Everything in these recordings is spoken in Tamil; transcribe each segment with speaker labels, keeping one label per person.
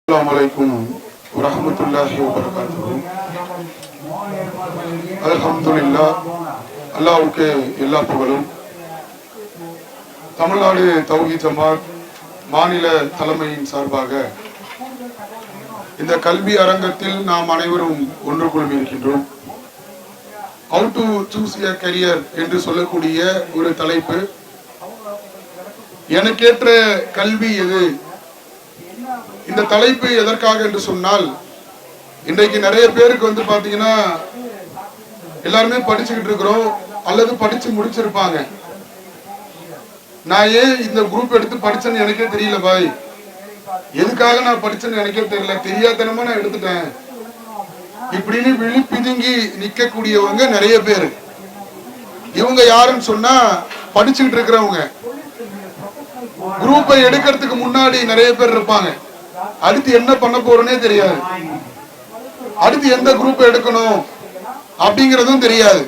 Speaker 1: Assalamualaikum warahmatullahi wabarakatuh. Alhamdulillah, அல்லாஹ்வுக்கு எல்லா புகழும். தமிழ்நாடு தௌஹீத் ஜமாத் மாநில தலைமையின் சார்பாக இந்த கல்வி அரங்கத்தில் நாம் அனைவரும் ஒன்று குழுமியிருக்கின்றோம். How to choose a career என்று சொல்லக்கூடிய ஒரு தலைப்பு. எனக்கேற்ற கல்வி எது? இந்த தலைப்பு எதற்காக என்று சொன்னால், இன்றைக்கு நிறைய பேருக்கு பாத்தீங்கன்னா எல்லாருமே படிச்சுக்கிட்டு இருக்கிறோம் அல்லது படிச்சு முடிச்சிருப்பாங்க. நான் ஏன் இந்த குரூப் எடுத்து படிச்சேன்னு எனக்கே தெரியல பாய், எதுக்காக நான் படிச்சேன்னு எனக்கே தெரியல, தெரியாதனமா நான் எடுத்துட்டேன் இப்படின்னு விழி பிதுங்கி நிக்கக்கூடியவங்க நிறைய பேர். இவங்க யாருன்னு சொன்னா படிச்சுக்கிட்டு இருக்கிறவங்க. குரூப்பை எடுக்கிறதுக்கு முன்னாடி நிறைய பேர் இருப்பாங்க, அடுத்து என்ன பண்ண போறோன்னே தெரியாது, அடுத்து எந்த குரூப் எடுக்கணும் அப்படிங்கறதும் தெரியாது.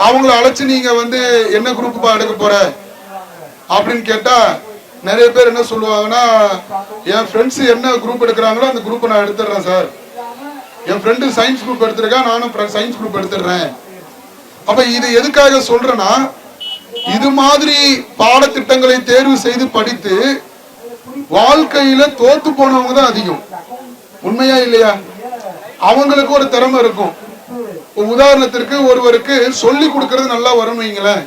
Speaker 1: அவங்கள அழைச்சு நீங்க என்ன குரூப் எடுக்க போற அப்படின்னு கேட்டா நிறைய பேர் என்ன சொல்லுவாங்கன்னா, என் ஃப்ரெண்ட்ஸ் என்ன குரூப் எடுக்கிறாங்களோ அந்த குரூப் நான் எடுத்துடுறேன் சார், என் ஃப்ரெண்டு சயின்ஸ் குரூப் எடுத்திருக்கா நானும் சயின்ஸ் குரூப் எடுத்துடுறேன். அப்ப இது எதுக்காக சொல்றேன்னா, இது மாதிரி பாடத்திட்டங்களை தேர்வு செய்து படித்து வாழ்க்கையில தோத்து போனவங்க தான் அதிகம். உண்மையா இல்லையா? அவங்களுக்கு ஒரு திறமை இருக்கும். உதாரணத்திற்கு ஒருவருக்கு சொல்லி கொடுக்கறது நல்லா வரும் வைங்களேன்,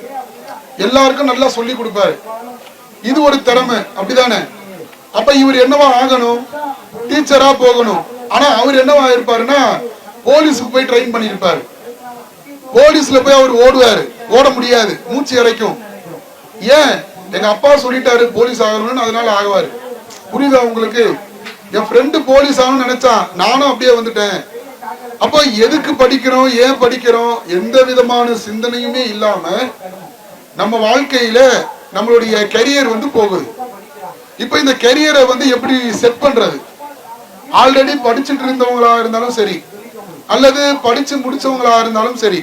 Speaker 1: எல்லாருக்கும் நல்லா சொல்லி கொடுப்பாரு, இது ஒரு திறமை, அப்படிதானே? அப்ப இவர் என்னவா ஆகணும்? டீச்சரா போகணும். ஆனா அவர் என்னவா இருப்பாருன்னா போலீஸுக்கு போய் ட்ரெயின் பண்ணிருப்பாரு. போலீஸ்ல போய் அவர் ஓடுவாரு, ஓட முடியாது, மூச்சு இறைக்கும். ஏன்? எங்க அப்பா சொல்லிட்டாரு போலீஸ் ஆகணும்னு, அதனால ஆகுவாரு. புரியுதா உங்களுக்கு? என் ஃப்ரெண்டு போலீஸ் ஆகணும்னு நினைச்சான், நானும் அப்படியே வந்துட்டேன். அப்போ எதுக்கு படிக்கிறோம், ஏன் படிக்கிறோம், எந்த விதமான சிந்தனையுமே இல்லாம நம்ம வாழ்க்கையில நம்மளுடைய கெரியர் போகுது. இப்ப இந்த கெரியரை எப்படி செட் பண்றது? ஆல்ரெடி படிச்சுட்டு இருந்தவங்களா இருந்தாலும் சரி அல்லது படிச்சு முடிச்சவங்களா இருந்தாலும் சரி,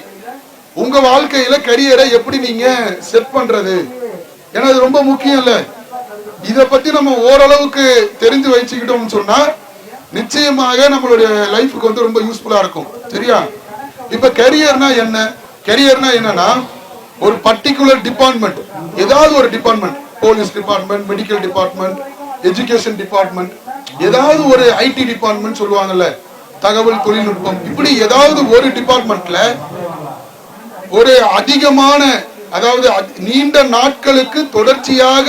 Speaker 1: உங்க வாழ்க்கையில கரியரை எப்படி நீங்க செட் பண்றது? ஏன்னா இது ரொம்ப முக்கியம் இல்ல. இத பத்தி நம்ம ஓரளவுக்கு தெரிஞ்சு வச்சுக்கிட்டோம்னு சொன்னா நிச்சயமாக நம்மளுடைய லைஃபுக்கு ரொம்ப யூஸ்ஃபுல்லா இருக்கும். சரியா? இப்ப கரியர்னா என்ன? கரியர்னா என்னன்னா ஒரு பர்டிகுலர் டிபார்ட்மெண்ட், ஏதாவது ஒரு department, police department, medical department, education department, ஏதாவது ஒரு ஐடி டிபார்ட்மெண்ட் சொல்லுவாங்கல்ல, தகவல் தொழில்நுட்பம், இப்படி ஏதாவது ஒரு டிபார்ட்மெண்ட்ல ஒரு அதிகமான, அதாவது நீண்ட நாட்களுக்கு தொடர்ச்சியாக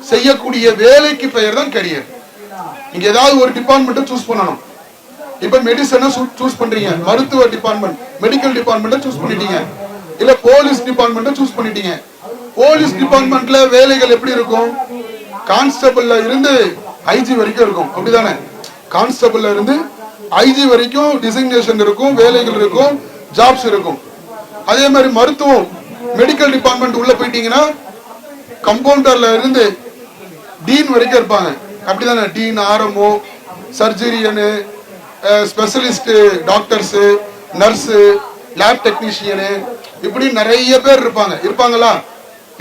Speaker 1: செய்யக்கூடிய வேலைக்கு பெயர் தான் கரியர். நீங்க ஏதாவது ஒரு டிபார்ட்மெண்ட் சூஸ் பண்ணணும். இப்ப மெடிசனை சூஸ் பண்றீங்க, மருத்துவ டிபார்ட்மெண்ட், மெடிக்கல் டிபார்ட்மெண்ட் சூஸ் பண்ணிட்டீங்க, இல்ல போலீஸ் டிபார்ட்மெண்ட் சூஸ் பண்ணிட்டீங்க. போலீஸ் டிபார்ட்மெண்ட்ல வேலைகள் எப்படி இருக்கும்? கான்ஸ்டபிள்ல இருந்து ஐஜி வரைக்கும் இருக்கும், அப்படிதானே? கான்ஸ்டபிள்ல இருந்து ஐஜி வரைக்கும் டிசிக்னேஷன் இருக்கும், வேலைகள் இருக்கும், ஜாப்ஸ் இருக்கும். அதே மாதிரி மருத்துவம், மெடிக்கல் டிபார்ட்மெண்ட் உள்ள போயிட்டீங்கன்னா கம்பவுண்டர்ல இருந்து டீன் வரைக்கும் இருப்பாங்க, அப்படிதானே? டீன், ஆர்எம்ஓ, சர்ஜரியனு, specialist doctors, nurse, lab technician, இப்படி நிறைய பேர் இருப்பாங்களா?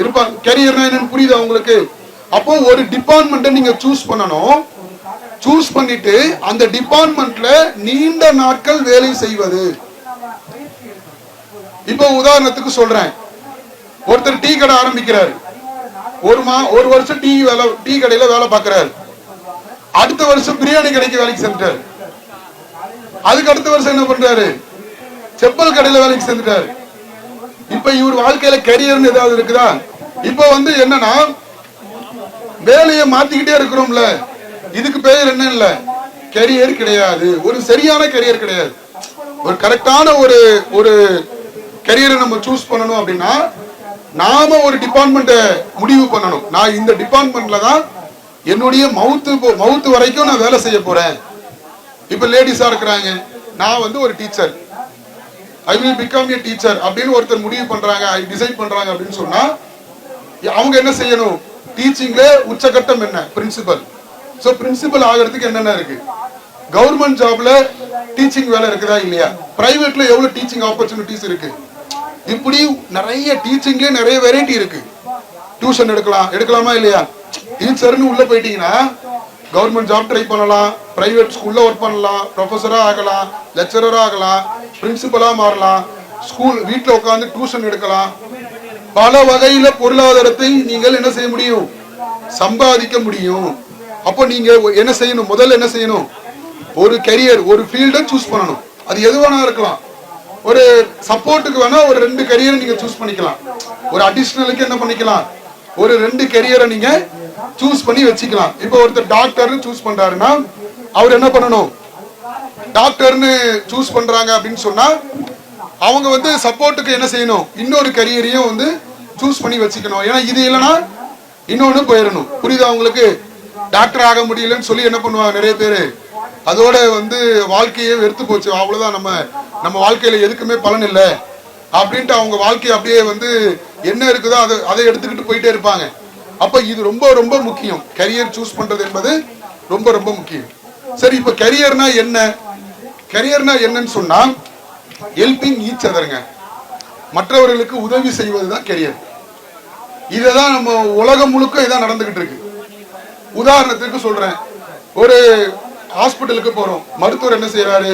Speaker 1: இருப்பாங்க. கரியர்னா என்னன்னு புரியுதா உங்களுக்கு? அப்போ ஒரு டிபார்ட்மெண்ட்டை நீங்க சூஸ் பண்ணணும். சூஸ் பண்ணிட்டு அந்த டிபார்ட்மெண்ட்ல நீண்ட நாட்கள் வேலை செய்வது. இப்போ உதாரணத்துக்கு சொல்றேன், ஒருத்தர் டீ கடை ஆரம்பிக்கிறாரு, ஒரு வருஷம் டீ கடையில வேலை பார்க்கிறாரு, அடுத்த வருஷம் பிரியாணி கடைக்கு வேலைக்கு சென்றாரு, அதுக்கு அடுத்த வருஷம் என்ன பண்றாரு? செப்பல் கடையில வேலைக்கு சென்றாரு. இப்ப இவர் வாழ்க்கையில கரியர்னு ஏதாவது இருக்குதா? இப்ப என்னன்னா வேலையை மாத்திக்கிட்டே இருக்கிறோம்ல, இதுக்கு பெயர் என்ன? இல்ல, கரியர் கிடையாது. ஒரு சரியான கரியர் கிடையாது. ஒரு கரெக்டான ஒரு கரியரை நம்ம சூஸ் பண்ணணும் அப்படின்னா நாம ஒரு டிபார்ட்மெண்ட்டை முடிவு பண்ணணும். நான் இந்த டிபார்ட்மெண்ட்ல தான் என்னுடைய மவுத்து வரைக்கும் நான் வேலை செய்ய போறேன். இப்ப லேடிஸா இருக்கிறாங்க, நான் ஒரு teacher, I will become a teacher அப்படின்னு ஒருத்தர் முடிவு பண்றாங்க, டிசைட் பண்றாங்க அப்படின்னு சொன்னா அவங்க என்ன செய்யணும்? டீச்சிங்ல உச்சகட்டம் என்ன? பிரின்சிபல். சோ பிரின்சிபல் ஆகிறதுக்கு என்னென்ன இருக்கு? கவர்மெண்ட் ஜாப்ல டீச்சிங் வேலை இருக்குதா இல்லையா? பிரைவேட்ல எவ்வளவு டீச்சிங் ஆப்பர்ச்சுனிட்டிஸ் இருக்கு? இப்படி நிறைய டீச்சிங்ல நிறைய வெரைட்டி இருக்கு. டியூஷன் எடுக்கலாமா இல்லையா? டீச்சர்னு உள்ள போயிட்டீங்கன்னா கவர்மெண்ட் ஜாப் ட்ரை பண்ணலாம், பிரைவேட் ஸ்கூல்ல ஒர்க் பண்ணலாம், ப்ரொஃபஸரா ஆகலாம், லெக்சரரா ஆகலாம், பிரின்சிபலா மாறலாம், ஸ்கூல் வீட்டில் உட்காந்து டியூஷன் எடுக்கலாம். பல வகையில பொருளாதாரத்தை நீங்கள் என்ன செய்ய முடியும், சம்பாதிக்க முடியும். அப்போ நீங்க என்ன செய்யணும், முதல்ல என்ன செய்யணும், ஒரு கரியர், ஒரு ஃபீல்டை சூஸ் பண்ணணும். அது எது வேணா இருக்கலாம். ஒரு சப்போர்ட்டுக்கு வேணா ஒரு 2 கரியரை நீங்க சூஸ் பண்ணிக்கலாம். ஒரு அடிஷனலுக்கு என்ன பண்ணிக்கலாம், ஒரு 2 கரியரை நீங்க சூஸ் பண்ணி வச்சுக்கலாம். இப்போ ஒருத்தர் டாக்டர்னு சூஸ் பண்றாருன்னா அவர் என்ன பண்ணணும், டாக்டர்னு சூஸ் பண்றாங்க அப்படின்னு சொன்னா அவங்க வந்து சப்போர்ட்டுக்கு என்ன செய்யணும், இன்னொரு கரியரையும் வந்து சூஸ் பண்ணி வச்சுக்கணும். ஏன்னா இது இல்லைன்னா இன்னொன்னு போயிடணும். புரியுதா உங்களுக்கு? டாக்டர் ஆக முடியலன்னு சொல்லி என்ன பண்ணுவாங்க நிறைய பேரு, அதோட வந்து வாழ்க்கையே வெறுத்து போச்சு, அவ்வளவுதான், நம்ம வாழ்க்கையில எதுக்குமே பலன் இல்லை அப்படின்ட்டு அவங்க வாழ்க்கையை அப்படியே வந்து என்ன இருக்குதோ அதை எடுத்துக்கிட்டு போயிட்டே இருப்பாங்க. அப்ப இது ரொம்ப ரொம்ப முக்கியம். கரியர் சூஸ் பண்றது என்பது ரொம்ப ரொம்ப முக்கியம். சரி, இப்ப கரியர்னா என்ன? கரியர்னா என்னன்னு சொன்னா ஹெல்பிங் ஈச் அதர்ங்க, மற்றவர்களுக்கு உதவி செய்வதுதான் கரியர். இததான் நம்ம உலகம் முழுக்க இதான் நடந்துகிட்டு இருக்கு. உதாரணத்துக்கு சொல்றேன், ஒரு ஹாஸ்பிட்டலுக்கு போறோம், மருத்துவர் என்ன செய்யறாரு,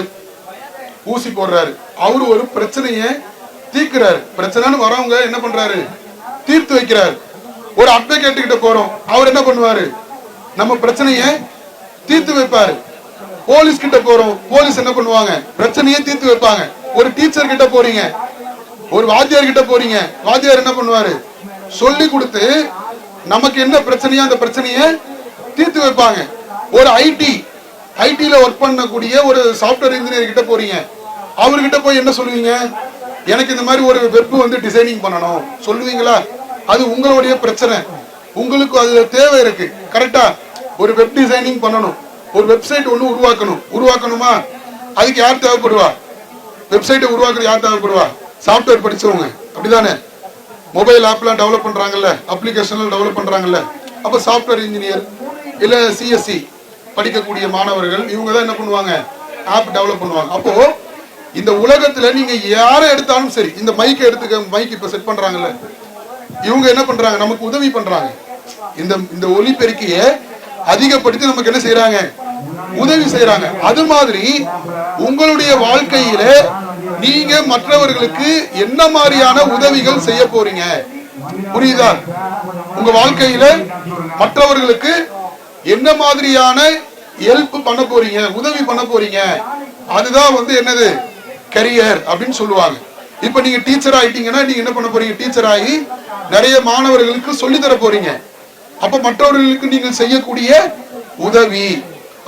Speaker 1: ஊசி போடுறாரு, அவரு ஒரு பிரச்சனையை தீர்க்கிறாரு. பிரச்சனைன்னு வரவங்க என்ன பண்றாரு, தீர்த்து வைக்கிறாரு. ஒரு அட்வொகேட் கிட்ட போறோம், அவர் என்ன பண்ணுவாரு, நம்ம பிரச்சனையை தீர்த்து வைப்பாரு. போலீஸ் கிட்ட போறோம், போலீஸ் என்ன பண்ணுவாங்க, பிரச்சனையை தீர்த்து வைப்பாங்க. ஒரு டீச்சர் கிட்ட போறீங்க, ஒரு வாத்தியார் கிட்ட போறீங்க, வாத்தியார் என்ன பண்ணுவாரு, சொல்லி கொடுத்து நமக்கு என்ன பிரச்சனையோ அந்த பிரச்சனையை தீர்த்து வைப்பாங்க. ஒரு ஐடில ஒர்க் பண்ணக்கூடிய ஒரு சாஃப்ட்வேர் இன்ஜினியர் கிட்ட போறீங்க, அவர்கிட்ட போய் என்ன சொல்லுவீங்க, எனக்கு இந்த மாதிரி ஒரு வெப் வந்து டிசைனிங் பண்ணணும் சொல்லுவீங்களா? அது உங்களுடைய பிரச்சனை, உங்களுக்கு அதுல தேவை இருக்கு. கரெக்டா? ஒரு வெப் டிசைனிங் பண்ணணும், ஒரு வெப்சைட் ஒன்று உருவாக்கணுமா? அதுக்கு யார் தேவைப்படுவா? வெப்சைட்டை உருவாக்குறது யார் தேவைப்படுவா? சாஃப்ட்வேர் படிச்சவங்க, அப்படிதானே? மொபைல் ஆப்லாம் டெவலப் பண்றாங்கல்ல, அப்ளிகேஷன்லாம் டெவலப் பண்றாங்கல்ல, அப்ப சாஃப்ட்வேர் இன்ஜினியர் இல்ல சிஎஸ்சி படிக்கக்கூடிய மாணவர்கள் இவங்க தான் என்ன பண்ணுவாங்க, ஆப் டெவலப் பண்ணுவாங்க. அப்போ இந்த உலகத்துல நீங்க யாரை எடுத்தாலும் சரி, இந்த மைக்கை எடுத்துக்க, மைக் இப்ப செட் பண்றாங்கல்ல, இவங்க என்ன பண்றாங்க, நமக்கு உதவி பண்றாங்க. இந்த ஒலிபெருக்கியை அதிகப்படுத்தி நமக்கு என்ன செய்யறாங்க, உதவி செய்யறாங்க. அது மாதிரி உங்களுடைய வாழ்க்கையில நீங்க மற்றவர்களுக்கு என்ன மாதிரியான உதவிகள் செய்ய போறீங்க, புரியுதா? உங்க வாழ்க்கையில மற்றவர்களுக்கு என்ன மாதிரியான ஹெல்ப் பண்ண போறீங்க, உதவி பண்ண போறீங்க, அதுதான் வந்து என்னது, கரியர் அப்படின்னு சொல்லுவாங்க. இப்ப நீங்க டீச்சர் ஆயிட்டீங்கன்னா நீங்க என்ன பண்ண போறீங்க, டீச்சர் ஆகி நிறைய மாணவர்களுக்கு சொல்லி தர போறீங்க. அப்ப மற்றவர்களுக்கு நீங்கள் செய்யக்கூடிய உதவி.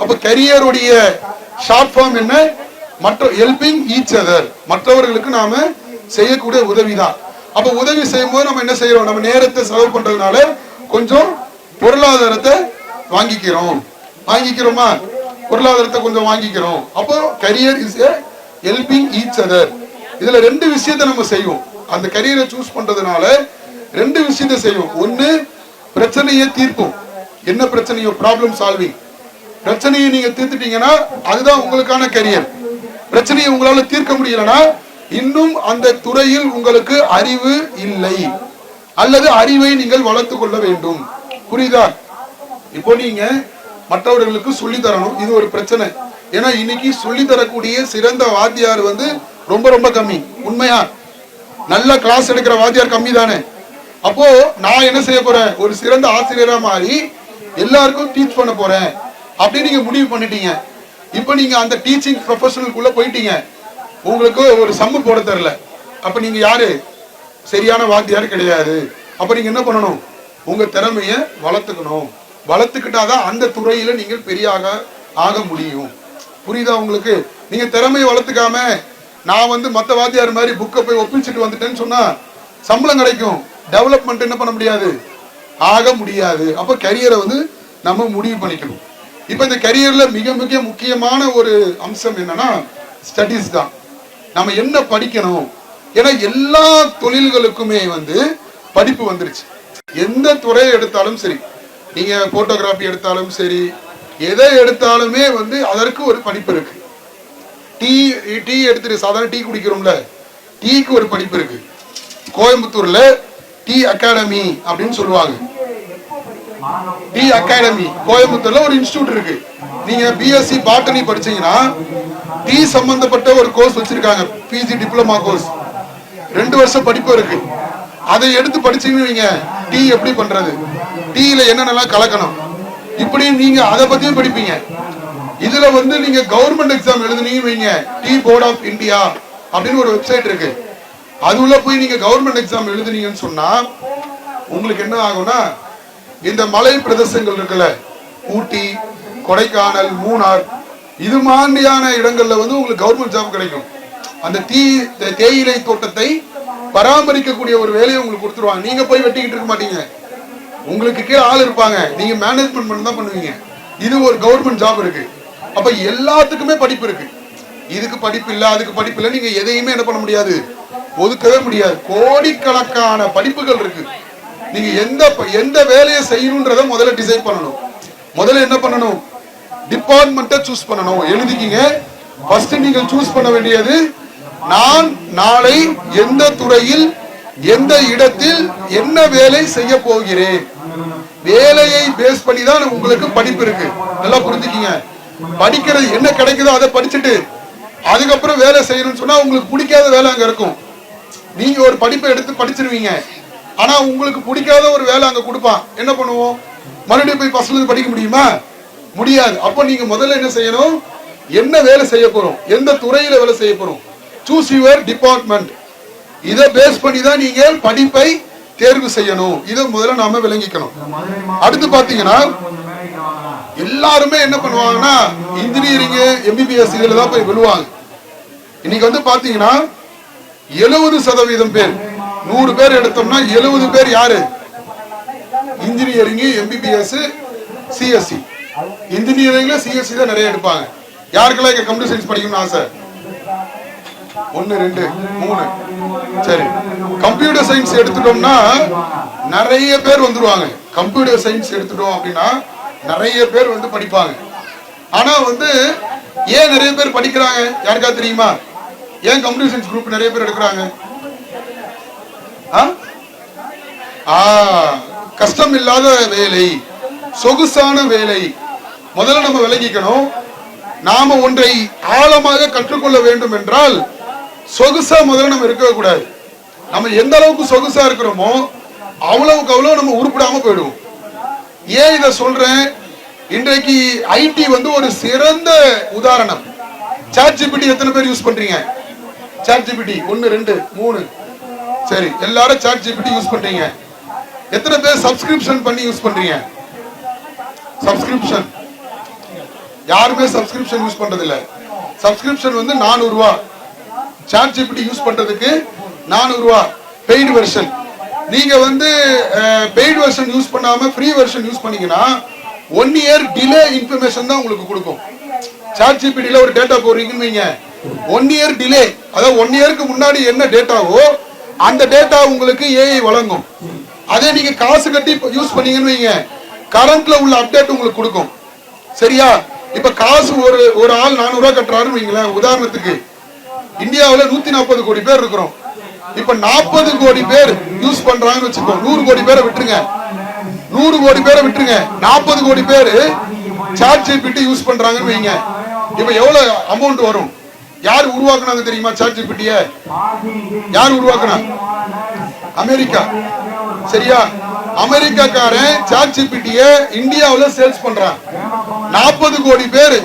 Speaker 1: அப்ப கரியருடைய ஷார்ட் ஃபார்ம் என்ன, ஹெல்பிங் ஈச் அதர், மற்றவர்களுக்கு நாம செய்யக்கூடிய உதவிதான். அப்ப உதவி செய்யும் போது நம்ம என்ன செய்யறோம், நம்ம நேரத்தை செலவு பண்றதுனால கொஞ்சம் பொருளாதாரத்தை வாங்கிக்கிறோமா, பொருளாதாரத்தை கொஞ்சம் வாங்கிக்கிறோம். அப்போ career is helping each other. இதுல 2 விஷயத்தை நம்ம செய்வோம். அந்த கரியரை சூஸ் பண்றதுனால 2 விஷயத்தை செய்வோம். ஒண்ணு, பிரச்சனையை தீர்ப்போம். என்ன பிரச்சனையோ, ப்ராப்ளம் சால்விங். பிரச்சனையை நீங்க தீர்த்துட்டீங்கன்னா அதுதான் உங்களுக்கான கரியர். பிரச்சனையை உங்களால தீர்க்க முடியலன்னா இன்னும் அந்த துறையில் உங்களுக்கு அறிவு இல்லை, அல்லது அறிவை நீங்கள் வளர்த்து கொள்ள வேண்டும். புரியுதா? இப்போ நீங்க மற்றவர்களுக்கு சொல்லி தரணும், இது ஒரு பிரச்சனை. ஏன்னா இன்னைக்கு சொல்லி தரக்கூடிய சிறந்த வாத்தியார் வந்து ரொம்ப ரொம்ப கம்மி. உண்மையா? நல்ல கிளாஸ் எடுக்கிற வாத்தியார் கம்மி தானே. அப்போ நான் என்ன செய்ய போறேன், ஒரு சிறந்த ஆசிரியரா மாறி எல்லாருக்கும் டீச் பண்ண போறேன் அப்படின்னு நீங்க முடிவு பண்ணிட்டீங்க. இப்ப நீங்க அந்த டீச்சிங் ப்ரொஃபஷனலுக்குள்ள போயிட்டீங்க, உங்களுக்கு ஒரு சம்மு போட தெரியல. அப்ப நீங்க யாரு, சரியான வாத்தியார் கிடையாது. அப்ப நீங்க என்ன பண்ணணும், உங்க திறமைய வளர்த்துக்கணும். வளர்த்துக்கிட்டாதான் அந்த துறையில நீங்கள் பெரிய ஆக முடியும். புரியுதா உங்களுக்கு? நீங்க திறமையை வளர்த்துக்காம நான் வந்து மத்த வாத்தியார் மாதிரி புக்கை போய் ஒப்பிச்சுட்டு வந்துட்டேன்னு சொன்னா சம்பளம் கிடைக்கும், டெவலப்மெண்ட் என்ன பண்ண முடியாது, ஆக முடியாது. அப்ப கரியரை வந்து நம்ம முடிவு பண்ணிக்கணும். இப்ப இந்த கரியர்ல மிக மிக முக்கியமான ஒரு அம்சம் என்னன்னா ஸ்டடீஸ் தான். நம்ம என்ன படிக்கணும், ஏன்னா எல்லா தொழில்களுக்குமே வந்து படிப்பு வந்துருச்சு. எந்த துறையை எடுத்தாலும் சரி, நீங்க போட்டோகிராஃபி எடுத்தாலும் சரி, எதை எடுத்தாலுமே வந்து அதற்கு ஒரு படிப்பு இருக்கு. டீ எடுத்துட்டு சாதாரண டீ குடிக்கிறோம்ல, டீக்கு ஒரு படிப்பு இருக்கு. கோயம்புத்தூர்ல டீ அகாடமி அப்படின்னு சொல்லுவாங்க. டி அகாடமி கோயம்புத்தூர்ல ஒரு இன்ஸ்டிடியூட் இருக்கு. நீங்க பிஎஸ்சி பாட்டனி படிச்சீங்கன்னா டி சம்பந்தப்பட்ட ஒரு கோர்ஸ் வச்சிருக்காங்க, பிஜி டிப்ளமா கோர்ஸ், 2 வருஷம் படிப்பு இருக்கு. அதை எடுத்து படிச்சீங்கன்னு வைங்க, டீ எப்படி பண்றது, டீல என்னென்னலாம் கலக்கணும், இப்படி நீங்க அதை பத்தியும் படிப்பீங்க. இதுல வந்து நீங்க கவர்மெண்ட் எக்ஸாம் எழுதுனீங்கன்னு வைங்க, டீ போர்ட் ஆஃப் இந்தியா அப்படின்னு ஒரு வெப்சைட் இருக்கு, அது உள்ள போய் நீங்க கவர்மெண்ட் எக்ஸாம் எழுதுனீங்கன்னு சொன்னா உங்களுக்கு என்ன ஆகும்னா, இந்த மலை பிரதேசங்கள் இருக்குல்ல, ஊட்டி, கொடைக்கானல், மூணார், இது மாதிரியான இடங்கள்ல வந்து உங்களுக்கு கவர்மெண்ட் ஜாப் கிடைக்கும். அந்த தேயிலை தோட்டத்தை பராமரிக்கக்கூடிய ஒரு வேலையை உங்களுக்கு கொடுத்துருவாங்க. நீங்க போய் வெட்டிக்கிட்டு இருக்க மாட்டீங்க, உங்களுக்கு கீழே ஆள் இருப்பாங்க, நீங்க மேனேஜ்மெண்ட் பண்ணி தான் பண்ணுவீங்க. இது ஒரு கவர்மெண்ட் ஜாப் இருக்கு. அப்ப எல்லாத்துக்குமே படிப்பு இருக்கு. இதுக்கு படிப்பு இல்ல, அதுக்கு படிப்பு இல்ல, நீங்க எதையுமே என்ன பண்ண முடியாது, ஒதுக்கவே முடியாது. கோடிக்கணக்கான படிப்புகள் இருக்கு. நீங்க எந்த வேலையை செய்யணும்ன்றத முதல்ல டிசைட் பண்ணணும். முதல்ல என்ன பண்ணணும், டிபார்ட்மெண்ட்டை சூஸ் பண்ணணும். எழுதிக்கிங்க. ஃபர்ஸ்ட் நீங்கள் சூஸ் பண்ண வேண்டியது, நான் நாளை எந்த துறையில் எந்த இடத்தில் என்ன வேலை செய்ய போகிறேன். வேலையை பேஸ் பண்ணி தான் உங்களுக்கு படிப்பு இருக்கு. நல்லா புரிஞ்சுக்கிங்க. படிக்கிறது என்ன கிடைக்குதோ அதை படிச்சுட்டு அதுக்கப்புறம் வேலை செய்யணும்னு சொன்னா உங்களுக்கு பிடிக்காத வேலை அங்க இருக்கும். நீங்க ஒரு படிப்பை எடுத்து படிச்சிருவீங்க, ஆனா உங்களுக்கு பிடிக்காத ஒரு வேலை அங்க கொடுப்பான். என்ன பண்ணுவோம், மறுபடியும் போய் ஃபர்ஸ்ட்ல இருந்து படிக்க முடியுமா? முடியாது. அப்ப நீங்க முதல்ல என்ன செய்யணும், என்ன வேலை செய்ய போறோம், எந்த துறையில வேலை செய்ய போறோம், சூஸ் யுவர் டிபார்ட்மெண்ட். இதை பேஸ் பண்ணி தான் நீங்க படிப்பை தேர்வு செய்யணும். இதை முதல்ல நாம விளங்கிக்கணும். அடுத்து பாத்தீங்கன்னா எல்லாருமே என்ன பண்ணுவாங்கன்னா, இன்ஜினியரிங், எம்பிபிஎஸ் இதுல தான் போய் விழுவாங்க. இன்னைக்கு வந்து பாத்தீங்கன்னா 70% பேர், 100 பேர் எடுத்தோம்னா 70 பேர் யாரு, இன்ஜினியரிங், எம்பிபிஎஸ், சிஎஸ்சி. இன்ஜினியரிங்ல சிஎஸ்சி தான் நிறைய எடுப்பாங்க. யாருக்கெல்லாம் இங்க கம்ப்யூட்டர் சயின்ஸ் படிக்கணும்னு ஆசை? 1 2 3. சரி, கம்ப்யூட்டர் சயின்ஸ் எடுத்துட்டோம்னா நிறைய பேர் வந்துருவாங்க. கம்ப்யூட்டர் சயின்ஸ் எடுத்துட்டோம் அப்படின்னா நிறைய பேர் வந்து படிப்பாங்க. ஆனா வந்து ஏன் நிறைய பேர் படிக்கிறாங்க யாருக்கா தெரியுமா? ஏன் கம்ப்யூட்டர் சயின்ஸ் குரூப் நிறைய பேர் எடுக்கிறாங்க? கஷ்டம் இல்லாத வேலை, சொகுசான வேலை. முதல்ல நம்ம விளங்கிக்கணும், நாம ஒன்றை ஆழமாக கற்றுக்கொள்ள வேண்டும் என்றால் சொகுசா முதல்ல நம்ம இருக்கவே கூடாது. நம்ம எந்த அளவுக்கு சொகுசா இருக்கிறோமோ அவ்வளவுக்கு அவ்வளவு நம்ம உருப்படாம போயிடுவோம். ஏன் இதை சொல்றேன், இன்றைக்கு ஐடி வந்து ஒரு சிறந்த உதாரணம். சாட் ஜிபிடி எத்தனை பேர் யூஸ் பண்றீங்க? ChatGPT 1 2 3. சரி, எல்லாரும் சாட் ஜிபிடி யூஸ் பண்றீங்க. எத்தனை பேர் சப்ஸ்கிரிப்ஷன் பண்ணி யூஸ் பண்றீங்க? சப்ஸ்கிரிப்ஷன் யாருமே சப்ஸ்கிரிப்ஷன் யூஸ் பண்றது இல்ல. சப்ஸ்கிரிப்ஷன் வந்து 400 ரூபாய். சாட் ஜிபிடி யூஸ் பண்றதுக்கு 400 ரூபாய் பெய்டு வெர்ஷன். நீங்க வந்து பெய்டு வெர்ஷன் யூஸ் பண்ணாம ஃப்ரீ வெர்ஷன் யூஸ் பண்ணீங்கன்னா 1 இயர் டிலே இன்ஃபர்மேஷன் தான் உங்களுக்கு கொடுக்கும். சாட் ஜிபிடில ஒரு டேட்டா போடுறீங்கன்னு வைங்க, 1 இயர் டிலே, அதாவது 1 இயருக்கு முன்னாடி என்ன டேட்டாவோ அந்த டேட்டா உங்களுக்கு ஏஐ வழங்கும். அதே நீங்க காசு கட்டி யூஸ் பண்ணீங்கன்னு வைங்க, கரண்ட்ல உள்ள அப்டேட் உங்களுக்கு கொடுக்கும். சரியா? இப்ப காசு ஒரு ஆள் 400 ரூபாய் கட்டுறாருன்னு வைங்களேன். உதாரணத்துக்கு இந்தியாவில் 140 கோடி பேர் இருக்கிறோம். இப்ப 40 கோடி பேர் யூஸ் பண்றாங்கன்னு வச்சுக்கோ. 100 கோடி பேரை விட்டுருங்க, 100 கோடி பேரை விட்டுருங்க, 40 கோடி பேர் சாட் ஜிபிடி யூஸ் பண்றாங்கன்னு வைங்க. இப்ப எவ்வளவு அமௌண்ட் வரும்? யார் உருவாக்குனாங்க தெரியுமா? சாட் ஜிபிடிய யார் உருவாக்குனா? அமெரிக்கா. சரியா? அமெரிக்காக்காரன் சாட் ஜிபிடிய இந்தியாவில் சேல்ஸ் பண்றான். 40 கோடி பேர்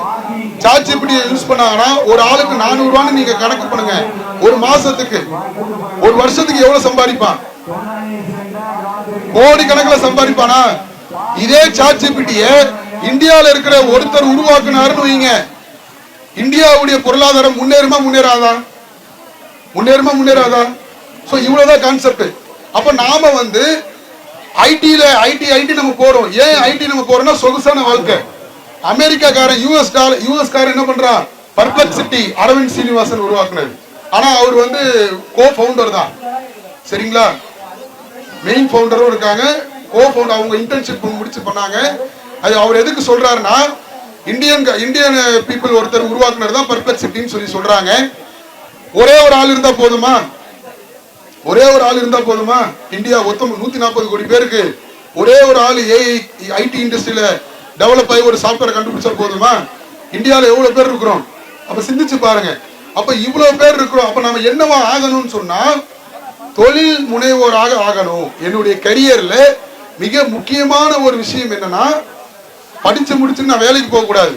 Speaker 1: சாட் ஜிபிடியை யூஸ் பண்ணாங்கன்னா ஒரு ஆளுக்கு 400 ரூபான்னு நீங்க கணக்கு பண்ணுங்க. ஒரு மாசத்துக்கு, ஒரு வருஷத்துக்கு எவ்வளவு சம்பாதிப்பான்? கோடி கணக்கில் சம்பாதிப்பானா? இதே சாட் ஜிபிடிய இந்தியாவில் இருக்கிற ஒருத்தர் உருவாக்குனாருன்னு வைங்க, இந்தியாவுடைய பொருளாதாரம் முன்னேறுமா முன்னேறாதா? முன்னேறுமா முன்னேறாதா? சோ இவ்வளவுதான் கான்செப்ட். அப்ப நாம வந்து ஐடி நம்ம போறோம். ஏன் ஐடி நம்ம போறோம்னா சொகுசான வாழ்க்கை. அமெரிக்காக்காரன் யூஎஸ் காரன் என்ன பண்றான்? பர்ப்ளெக்சிட்டி அரவிந்த் சீனிவாசன் உருவாக்குனது. ஆனா அவர் வந்து கோ ஃபவுண்டர் தான். சரிங்களா? மெயின் ஃபவுண்டரும் இருக்காங்க, கோ ஃபவுண்டர். அவங்க இன்டர்ன்ஷிப் முடிச்சு பண்ணாங்க. அது அவர் எதுக்கு சொல்றாருன்னா, இந்தியன் பீப்புள் ஒருத்தர் உருவாக்குனது தான் பர்ப்ளெக்சிட்டின்னு சொல்லி சொல்றாங்க. ஒரே ஒரு ஆள் இருந்தா போதுமா? ஒரே ஒரு ஆள் இருந்தா போதுமா? இந்தியா மொத்தம் 140 கோடி பேருக்கு ஒரே ஒரு ஆள் ஏஐ ஐடி இண்டஸ்ட்ரியில டெவலப் ஆகி ஒரு சாஃப்ட்வேர் கண்டுபிடிச்சா போதுமா? இந்தியாவில் எவ்வளவு பேர் இருக்கிறோம்? அப்ப சிந்திச்சு பாருங்க. அப்ப இவ்வளவு பேர் இருக்கிறோம். அப்ப நம்ம என்னவா ஆகணும்னு சொன்னா தொழில் முனைவோராக ஆகணும். என்னுடைய கரியர்ல மிக முக்கியமான ஒரு விஷயம் என்னன்னா, படிச்சு முடிச்சு நான் வேலைக்கு போக கூடாது.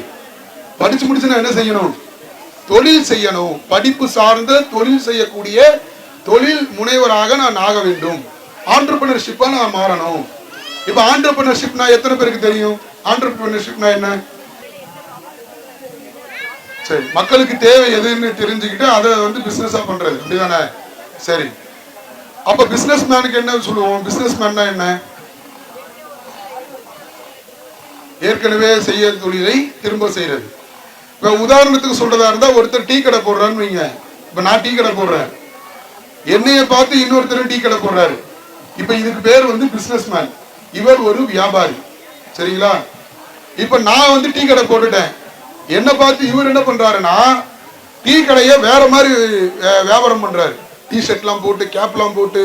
Speaker 1: படிச்சு முடிச்சு நான் என்ன செய்யணும்? தொழில் செய்யணும். படிப்பு சார்ந்த தொழில் செய்யக்கூடிய தொழில் முனைவராக நான் ஆக வேண்டும். ஆண்டர்பிரினர்ஷிப்பா நான் மாறணும். இப்ப ஆண்டர்பிரினர்ஷிப்னா எத்தனை பேருக்கு தெரியும்? ஆண்டர்பிரினர்ஷிப்னா என்ன? சரி, மக்களுக்கு தேவை எதுன்னு தெரிஞ்சுக்கிட்டு அதை வந்து பிசினஸா பண்றது, அப்படிதானே? சரி, அப்ப பிசினஸ் மேனுக்கு என்ன சொல்லுவோம்? பிசினஸ் மேன்னா என்ன? ஏற்கனவே செய்ய தொழிலை திரும்ப செய்யறது. இப்ப உதாரணத்துக்கு சொல்றதா இருந்தா, ஒருத்தர் டீ கடை போடுறான்னு வைங்க. இப்ப நான் டீ கடை போடுறேன், என்னைய பார்த்து இன்னொருத்தர் டீ கடை போடுறாரு. இப்ப இதுக்கு பேர் வந்து பிசினஸ் மேன். இவர் ஒரு வியாபாரி. சரிங்களா? இப்ப நான் வந்து டீ கடை போட்டுட்டேன், என்ன பார்த்து இவர் என்ன பண்றாருன்னா டீ கடையை வேற மாதிரி வியாபாரம் பண்றாரு. டீ ஷர்ட்லாம் போட்டு, கேப்லாம் போட்டு,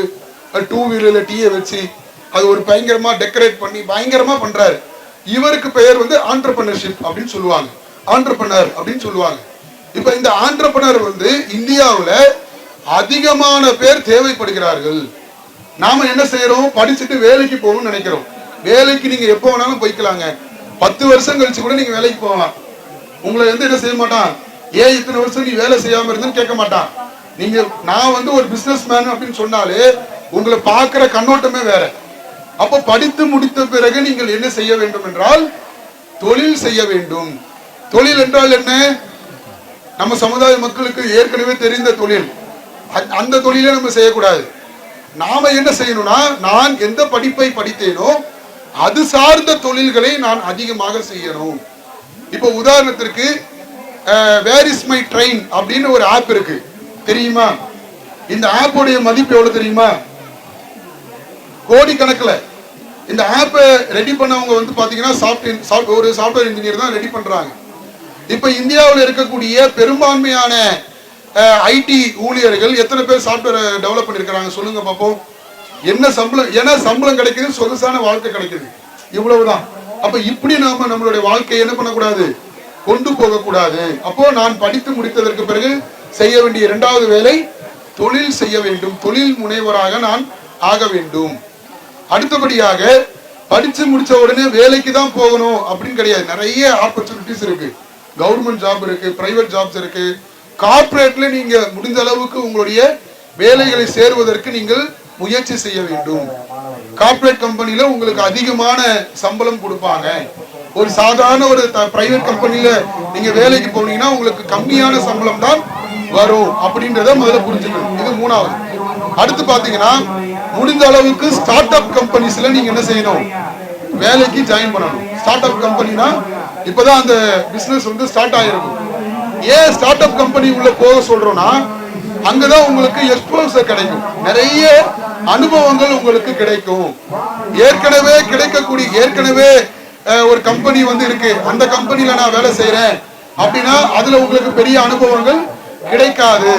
Speaker 1: டூ வீலர்ல டீயை வச்சு அது ஒரு பயங்கரமா டெக்கரேட் பண்ணி பயங்கரமா பண்றாரு. இவருக்கு பெயர் வந்து ஆண்டர்பிரினர்ஷிப் அப்படின்னு சொல்லுவாங்க, ஆண்டர்பிரினர் அப்படின்னு சொல்லுவாங்க. இப்ப இந்த ஆண்டர்பிரினர் வந்து இந்தியாவுல அதிகமான பேர் தேவைப்படுகிறார்கள். நாம என்ன செய்யறோம்? படிச்சுட்டு வேலைக்கு போகணும்னு நினைக்கிறோம். வேலைக்கு நீங்க எப்போ வேணாலும் போய்க்கலாங்க. 10 வருஷம் கழிச்சு கூட நீங்க வேலைக்கு போகலாம். உங்களை வந்து என்ன செய்ய மாட்டான், ஏன் இத்தனை வருஷம் நீ வேலை செய்யாம இருந்துன்னு கேட்க மாட்டான். நீங்க நான் வந்து ஒரு பிசினஸ் மேன் அப்படின்னு சொன்னாலே உங்களை பார்க்கிற கண்ணோட்டமே வேற. அப்ப படித்து முடித்த பிறகு நீங்கள் என்ன செய்ய வேண்டும் என்றால் தொழில் செய்ய வேண்டும். தொழில் என்றால் என்ன? நம்ம சமுதாய மக்களுக்கு ஏற்கனவே தெரிந்த தொழில், அந்த தொழிலை நம்ம செய்யக்கூடாது. நாம என்ன செய்யணும்னா, நான் எந்த படிப்பை படித்தேனோ அது சார்ந்த தொழில்களை நான் அதிகமாக செய்யணும். இப்ப உதாரணத்திற்கு வேர் இஸ் மை ட்ரெயின் அப்படின்னு ஒரு ஆப் இருக்கு, தெரியுமா? இந்த ஆப்போடைய மதிப்பு எவ்வளவு தெரியுமா? கோடிக்கணக்கில். இந்த ஆப்பை ரெடி பண்ணவங்க வந்து பாத்தீங்கன்னா ஒரு சாஃப்ட்வேர் இன்ஜினியர் தான் ரெடி பண்றாங்க. இப்ப இந்தியாவில் இருக்கக்கூடிய பெரும்பான்மையான ஐடி ஊழியர்கள் எத்தனை பேர் சாஃப்ட்வேர் டெவலப் பண்ணிருக்காங்க சொல்லுங்க பாப்போம். என்ன சம்பளம்? ஏன்னா சம்பளம் கிடைக்குது, சொகுசான வாழ்க்கை கிடைக்குது, இவ்வளவுதான். அப்ப இப்படி நாம நம்மளுடைய வாழ்க்கையை என்ன பண்ணக்கூடாது, கொண்டு போக கூடாது. அப்போ நான் படித்து முடித்ததற்கு பிறகு செய்ய வேண்டிய இரண்டாவது வேலை தொழில் செய்ய வேண்டும். தொழில் முனைவராக நான் ஆக வேண்டும். அடுத்தபடியாக படிச்சு முடிச்ச உடனே வேலைக்கு தான் போகணும் அப்படின்னு கிடையாது. நிறைய ஆப்பர்ச்சுனிட்டிஸ் இருக்கு. கவர்மெண்ட் ஜாப் இருக்கு, பிரைவேட் ஜாப்ஸ் இருக்கு. கார்ப்பரேட்ல நீங்க முடிந்த அளவுக்கு உங்களுடைய வேலைகளை சேருவதற்கு நீங்கள் முயற்சி செய்ய வேண்டும். கார்ப்பரேட் கம்பெனில உங்களுக்கு அதிகமான சம்பளம் கொடுப்பாங்க. ஒரு சாதாரண ஒரு பிரைவேட் கம்பெனில நீங்க வேலைக்கு போனீங்கன்னா உங்களுக்கு கம்மியான சம்பளம் தான் வரும் அப்படின்றத முதல்ல புரிஞ்சுக்கணும். இது மூணாவது. அடுத்து பாத்தீங்கன்னா முடிந்த அளவுக்கு ஸ்டார்ட் அப் கம்பெனிஸ்ல நீங்க என்ன செய்யணும், வேலைக்கு ஜாயின் பண்ணணும். ஸ்டார்ட் அப் கம்பெனினா இப்பதான் அந்த பிசினஸ் வந்து ஸ்டார்ட் ஆயிருக்கும். ஏன் ஸ்டார்ட் அப் கம்பெனி உள்ள போக சொல்றோம்னா, அங்கதான் உங்களுக்கு எக்ஸ்போசர் கிடைக்கும், நிறைய அனுபவங்கள் உங்களுக்கு கிடைக்கும். ஏற்கனவே ஒரு கம்பெனி வந்து இருக்கு, அந்த கம்பெனில நான் வேலை செய்யறேன் அப்படின்னா அதுல உங்களுக்கு பெரிய அனுபவங்கள் கிடைக்காது.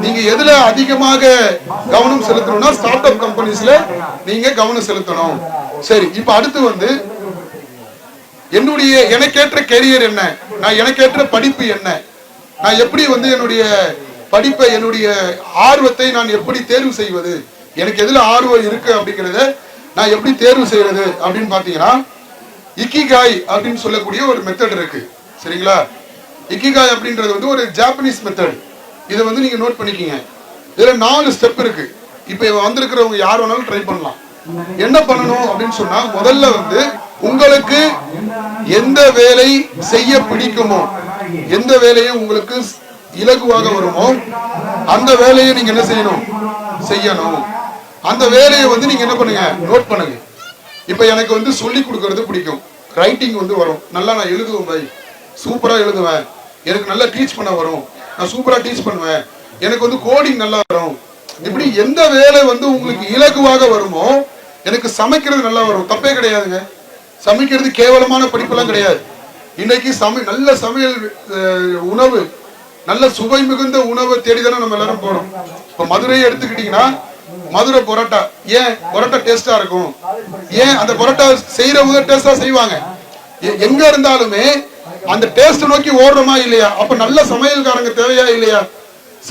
Speaker 1: நீங்க எதுல அதிகமாக கவனம் செலுத்தணும்னா ஸ்டார்ட் அப் கம்பெனிஸ்ல நீங்க கவனம் செலுத்தணும். சரி, இப்ப அடுத்து வந்து எனக்கேற்ற கெரியர் என்ன, நான் எனக்கேற்ற படிப்பு என்ன, நான் எப்படி வந்து என்னுடைய படிப்பை, என்னுடைய ஆர்வத்தை நான் எப்படி தேர்வு செய்வது, எனக்கு எதுல ஆர்வம் இருக்கு அப்படிங்கறத நான் எப்படி தேர்வு செய்யறது அப்படின்னு பாத்தீங்கன்னா, இக்கிகாய் அப்படின்னு சொல்லக்கூடிய ஒரு மெத்தட் இருக்கு. சரிங்களா? இக்கிகாய் அப்படின்றது வந்து ஒரு ஜாப்பனீஸ் மெத்தட். இதை வந்து நீங்க நோட் பண்ணிக்கீங்க. இதுல 4 ஸ்டெப் இருக்கு. இப்ப வந்திருக்கிறவங்க யார் வேணாலும் ட்ரை பண்ணலாம். என்ன பண்ணணும் அப்படின்னு சொன்னா, முதல்ல வந்து உங்களுக்கு எந்த வேலை செய்ய பிடிக்குமோ, எந்த வேலையை உங்களுக்கு இலகுவாக வருமோ அந்த வேலையை நீங்க என்ன செய்யணும். அந்த வேலையை வந்து நீங்க என்ன பண்ணுங்க, நோட் பண்ணுங்க. இப்ப எனக்கு வந்து சொல்லி கொடுக்கறது பிடிக்கும், ரைட்டிங் வந்து வரும், நல்லா நான் எழுதுவேன் பாய், சூப்பரா எழுதுவேன், எனக்கு நல்லா டீச் பண்ண வரும், நான் சூப்பரா டீச் பண்ணுவேன், எனக்கு வந்து கோடிங் நல்லா வரும். இப்படி எந்த வேலை வந்து உங்களுக்கு இலகுவாக வருமோ, எனக்கு சமைக்கிறது நல்லா வரும், தப்பே கிடையாதுங்க. சமைக்கிறது கேவலமான படிப்பெல்லாம் கிடையாது. இன்னைக்கு நல்ல சமையல் உணவு, நல்ல சுவை மிகுந்த உணவை தேடிதானே நம்ம எல்லாரும் போறோம். இப்ப மதுரையை எடுத்துக்கிட்டீங்கன்னா மதுரை பரோட்டா. ஏன் பரோட்டா டேஸ்டா இருக்கும்? ஏன் அந்த பரோட்டா செய்யறவங்க டேஸ்டா செய்வாங்க. எங்க இருந்தாலுமே அந்த டேஸ்ட் நோக்கி ஓடுறோமா இல்லையா? அப்ப நல்ல சமையல்காரங்க தேவையா இல்லையா?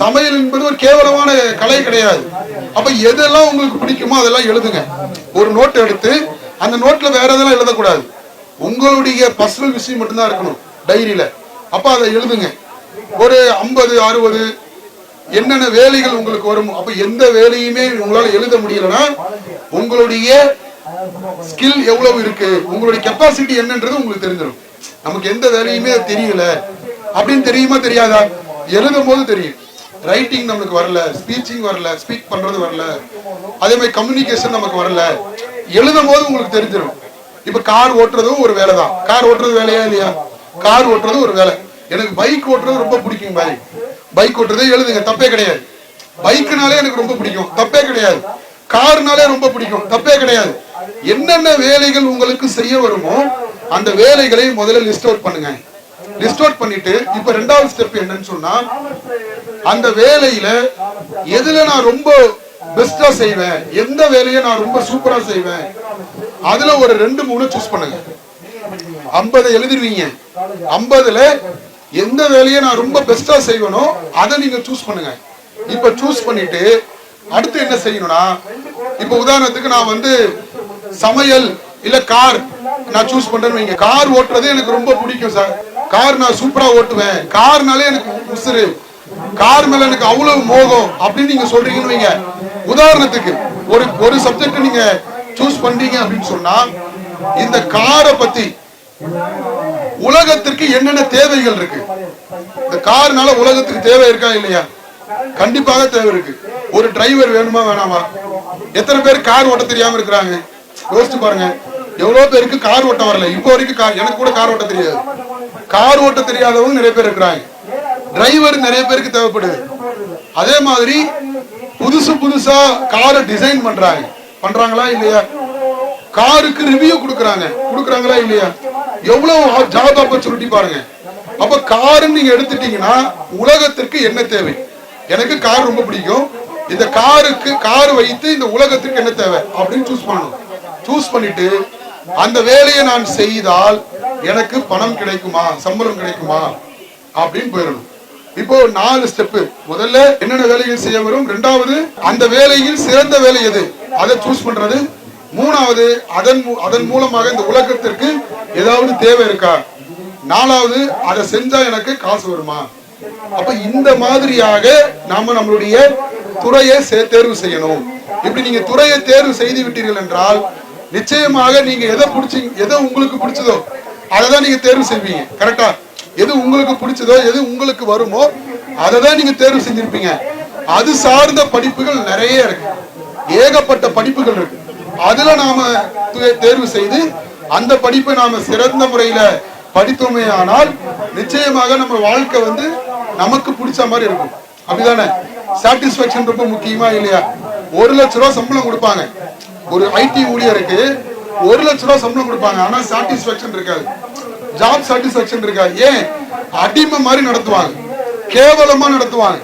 Speaker 1: சமையல் என்பது ஒரு கேவலமான கலை கிடையாது. அப்ப எதெல்லாம் உங்களுக்கு பிடிக்குமோ அதெல்லாம் எழுதுங்க. ஒரு நோட் எடுத்து அந்த நோட்ல வேற எதெல்லாம் எழுதக்கூடாது. உங்களுடைய பர்சனல் விஷயம் மட்டும்தான் இருக்கணும் டைரியில. அப்ப அதை எழுதுங்க. ஒரு 50 60 என்னென்ன வேலைகள் உங்களுக்கு வரும். அப்ப எந்த வேலையுமே உங்களால எழுத முடியலன்னா உங்களுடைய ஸ்கில் எவ்வளவு இருக்கு, உங்களுடைய கெப்பாசிட்டி என்னன்றது உங்களுக்கு தெரிஞ்சிடும். நமக்கு எந்த வேலையுமே தெரியல அப்படின்னு தெரியுமா தெரியாதா? எழுதும் போது தெரியும். ரைட்டிங் நமக்கு வரல, ஸ்பீச்சிங் வரல, ஸ்பீக் பண்றது வரல, அதே மாதிரி கம்யூனிகேஷன் நமக்கு வரல, எழுதும் போது உங்களுக்கு தெரிஞ்சிடும். இப்ப கார் ஓட்டுறதும் ஒரு வேலை தான். கார் ஓட்டுறது வேலையா இல்லையா? கார் ஓட்டுறது ஒரு வேலை. எனக்கு பைக் ஓட்டுறது ரொம்ப பிடிக்கும். பைக் ஓட்டுறதே எழுதுங்க, தப்பே கிடையாது. பைக்குனாலே எனக்கு ரொம்ப பிடிக்கும், தப்பே கிடையாது. கார்னாலே ரொம்ப பிடிக்கும், தப்பே கிடையாது. என்னென்ன வேலைகள் உங்களுக்கு செய்ய வருமோ அந்த வேலைகளை முதல்ல லிஸ்ட் அவுட் பண்ணுங்க. லிஸ்ட் அவுட் பண்ணிட்டு இப்ப ரெண்டாவது ஸ்டெப் என்னன்னு சொன்னா, அந்த வேலையில எதுல நான் ரொம்ப பெஸ்டா செய்வேன், எந்த வேலையை நான் ரொம்ப சூப்பரா செய்வேன், அதுல ஒரு 2-3 சூஸ் பண்ணுங்க. 50 எழுதிருவீங்க. 50ல எந்த வேலையை நான் ரொம்ப பெஸ்டா செய்வேனோ அதை நீங்க சூஸ் பண்ணுங்க. இப்ப சூஸ் பண்ணிட்டு அடுத்து என்ன செய்யணும்னா, இப்ப உதாரணத்துக்கு நான் வந்து சமையல் இல்ல கார் நான் சூஸ் பண்றேன்னு வைங்க. கார் ஓட்டுறது எனக்கு ரொம்ப பிடிக்கும் சார், கார் நான் சூப்பரா ஓட்டுவேன், கார்னாலே எனக்கு உசுரு, கார் மேல எனக்கு அவ்வளவு மோகம் அப்படின்னு நீங்க சொல்றீங்கன்னு வைங்க. உதாரணத்துக்கு ஒரு சப்ஜெக்ட் நீங்க சூஸ் பண்றீங்க அப்படின்னு சொன்னா, இந்த காரை பத்தி உலகத்திற்கு என்னென்ன தேவைகள் இருக்கு, இந்த கார்னால உலகத்துக்கு தேவை இருக்கா இல்லையா? கண்டிப்பாக தேவை இருக்கு. ஒரு டிரைவர் வேணுமா வேணாமா? எத்தனை பேர் கார் ஓட்ட தெரியாம இருக்கிறாங்க? யோசிச்சு பாருங்க. எவ்வளவு பேருக்கு கார் ஓட்ட வரல இப்போ வரைக்கும். எனக்கு கூட கார் ஓட்ட தெரியாது. கார் ஓட்ட தெரியாதவங்க நிறைய பேர் இருக்கிறாங்க. டிரைவர் நிறைய பேருக்கு தேவைப்படுது. அதே மாதிரி புதுசா காரை டிசைன் பண்றாங்களா இல்லையா? காருக்கு ரிவ்யூ கொடுக்கறாங்களா இல்லையா? எவ்வளவு ஜாப் ஆப்பர்ச்சுனிட்டி பாருங்க. அப்ப காருன்னு நீங்க எடுத்துட்டீங்கன்னா உலகத்திற்கு என்ன தேவை? எனக்கு கார் ரொம்ப பிடிக்கும், இந்த கார் வைத்து இந்த உலகத்திற்கு என்ன தேவை அப்படின்னு சூஸ் பண்ணணும். சூஸ் பண்ணிட்டு அந்த வேலையை நான் செய்தால் எனக்கு பணம் கிடைக்குமா, சம்பளம் கிடைக்குமா அப்படின்னு போயிடணும். இப்போ 4 ஸ்டெப். முதல்ல என்னென்ன வேலைகள் செய்ய வரும், 2வது அந்த வேலையில் சிறந்த வேலை எது அதை சூஸ் பண்றது, 3வது அதன் மூலமாக இந்த உலகத்திற்கு ஏதாவது தேவை இருக்கா, 4வது அதை செஞ்சா எனக்கு காசு வருமா. அப்ப இந்த மாதிரியாக நாம நம்மளுடைய துறையை தேர்வு செய்யணும். இப்படி நீங்க துறையை தேர்வு செய்து விட்டீர்கள் என்றால் நிச்சயமாக நீங்க எதை உங்களுக்கு பிடிச்சதோ அதை தான் நீங்க தேர்வு செய்வீங்க. கரெக்டா? எது உங்களுக்கு பிடிச்சதோ எது உங்களுக்கு வருமோ அதை தான் நீங்க தேர்வு செஞ்சிருப்பீங்க. அது சார்ந்த படிப்புகள் நிறைய இருக்கு, ஏகப்பட்ட படிப்புகள் இருக்கு. அதுல நாம தேர்வு செய்து அந்த படிப்பை நாம சிறந்த முறையில படித்தோமே ஆனால் நிச்சயமாக நம்ம வாழ்க்கை வந்து நமக்கு பிடிச்ச மாதிரி இருக்கும். அப்படிதானே? சாட்டிஸ்பாக்சன் ரொம்ப முக்கியமா இல்லையா? 1 லட்சம் ரூபாய் சம்பளம் கொடுப்பாங்க ஒரு ஐடி ஊழியருக்கு. 1 லட்சம் ரூபாய் சம்பளம் கொடுப்பாங்க, ஆனா சாட்டிஸ்பாக்சன் இருக்காது, ஜாப் சாட்டிஸ்பாக்சன் இருக்காது. ஏன்? அடிமை மாதிரி நடத்துவாங்க, கேவலமா நடத்துவாங்க,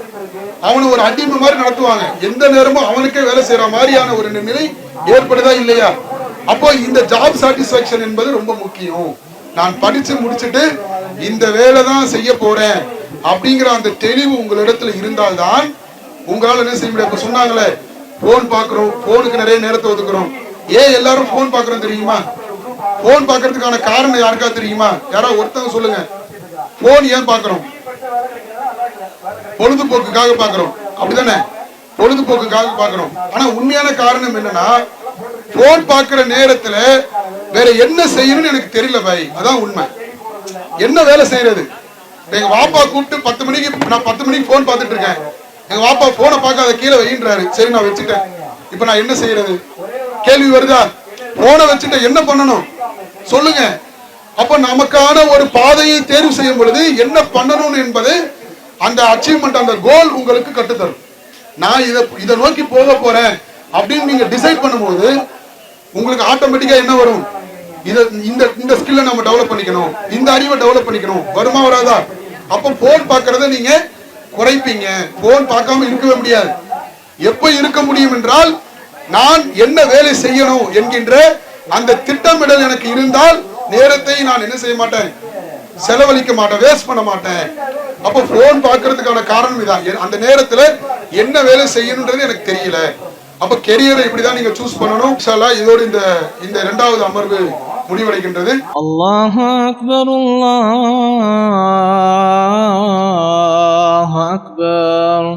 Speaker 1: அவனை ஒரு அடிமை மாதிரி நடத்துவாங்க. எந்த நேரமும் அவனுக்கே வேலை செய்யற மாதிரியான ஒரு நிலை ஏற்படுதா இல்லையா? அப்போ இந்த ஜாப் சாட்டிஸ்பாக்சன் என்பது ரொம்ப முக்கியம். நான் படிச்சு முடிச்சுட்டு இந்த வேலை தான் செய்ய போறேன் அப்படிங்கிற அந்த தெளிவு உங்களிடத்துல இருந்தால்தான் உங்களால என்ன செய்ய முடியும். இப்ப சொன்னாங்களே போன் பாக்குறோம், போனுக்கு நிறைய நேரத்தை ஒதுக்குறோம். ஏன் எல்லாரும் போன் பாக்குறோம் தெரியுமா? போன் பாக்குறதுக்கான காரணம் யாருக்கா தெரியுமா? யாராவது ஒருத்தவங்க சொல்லுங்க. போன் ஏன் பாக்குறோம்? பொழுதுபோக்குக்காக பாக்குறோம், அப்படிதானே? பொழுதுபோக்குக்காக பாக்குறோம். ஆனா உண்மையான காரணம் என்னன்னா, போன் பாக்குற நேரத்துல வேற என்ன செய்யணும்னு எனக்கு தெரியல பாய், அதான் உண்மை. என்ன வேலை செய்யறது? எங்க வாப்பா கூப்பிட்டு 10 மணிக்கு, நான் 10 மணிக்கு போன் பார்த்துட்டு இருக்கேன். எங்க வாப்பா போனை பார்க்க அதை கீழே வைன்றாரு. சரி நான் வச்சுட்டேன், இப்ப நான் என்ன செய்யறது? கேள்வி வருதா? போனை வச்சுட்டு என்ன பண்ணணும் சொல்லுங்க. அப்ப நமக்கான ஒரு பாதையை தேர்வு செய்யும் பொழுது என்ன பண்ணணும் என்பது அந்த அச்சீவ்மெண்ட், அந்த கோல் உங்களுக்கு கட்டுத்தரும். நான் இதை நோக்கி போக போறேன் அப்படின்னு நீங்க டிசைட் பண்ணும்போது உங்களுக்கு ஆட்டோமேட்டிக்கா என்ன வரும்? இந்த ஸ்கில்லை நம்ம டெவலப் பண்ணிக்கணும், இந்த அறிவை டெவலப் பண்ணிக்கணும். வருமா வராதா? அப்ப போன் பார்க்கறத நீங்க குறைப்பீங்க. போன் பார்க்காம இருக்கவே முடியாது. எப்ப இருக்க முடியும் என்றால் நான் என்ன வேலை செய்யணும் என்கின்ற அந்த திட்டமிடல் எனக்கு இருந்தால் நேரத்தை நான் என்ன செய்ய மாட்டேன், செலவழிக்க மாட்டேன், வேஸ்ட் பண்ண மாட்டேன். அப்ப போன் பார்க்கறதுக்கான காரணம் இதான். அந்த நேரத்துல என்ன வேலை செய்யணும்ன்றது எனக்கு தெரியல. அப்ப கெரியரை இப்படிதான் நீங்க சூஸ் பண்ணணும். இன்ஷா அல்லாஹ் இதோட இந்த இரண்டாவது அமர்வு முடிவடைகின்றது.
Speaker 2: அல்லாஹு அக்பர், அல்லாஹு அக்பர்.